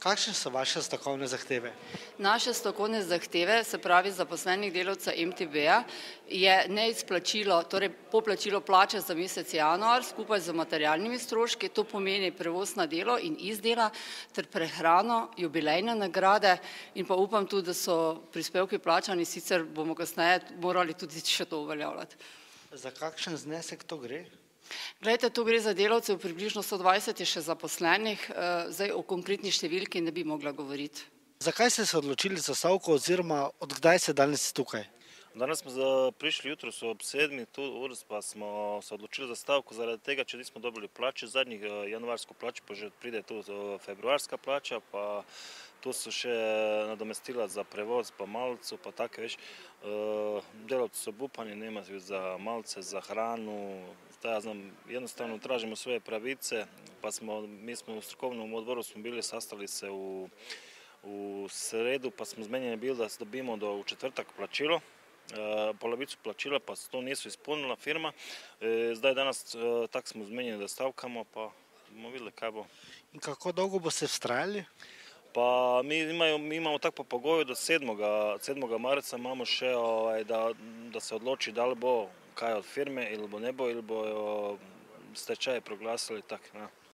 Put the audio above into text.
Kakšne so vaše stavkovne zahteve? Naše stavkovne zahteve, se pravi zaposlenih delavcev MTB-ja, je neizplačilo, torej poplačilo plače za mesec januar skupaj z materialnimi stroški, to pomeni prevoz na delo in iz dela ter prehrano, jubilejne nagrade in pa upam tudi, da so prispevki plačani, sicer bomo kasneje morali tudi še to uveljavljati. Za kakšen znesek to gre? Glejte, tu gre za delavcev, približno 120 je še zaposlenih, zdaj o konkretni številki ne bi mogla govoriti. Zakaj ste se odločili za stavko oziroma od kdaj ste danes tukaj? Danes smo prišli jutro ob 7 ur, pa smo se odločili za stavko zaradi tega, če nismo dobili plače, zadnjih januarsko plačo, pa že pride tu februarska plača, pa tu so še nadomestila za prevoz, pa malcu, pa take veš. Delavci so obupani, nemajo za malce, za hranu, ja znam, jednostavno tražimo svoje pravice, pa mi smo u strokovnom odboru smo bili, sastali se u sredu, pa smo zmenjeni bili da dobijemo u četvrtak plačilo, polovicu plačila, pa to nisu ispunila firma. Zdaj danas tak smo zmenjeni da stavkamo, pa bomo videli kaj bo. In kako dolgo boste vztrajali? Pa mi imamo tak po pogoju do 7. marca imamo še da se odloči da li bo kaj od firme ili bo ne bo, ili bo stečaj proglasili tak.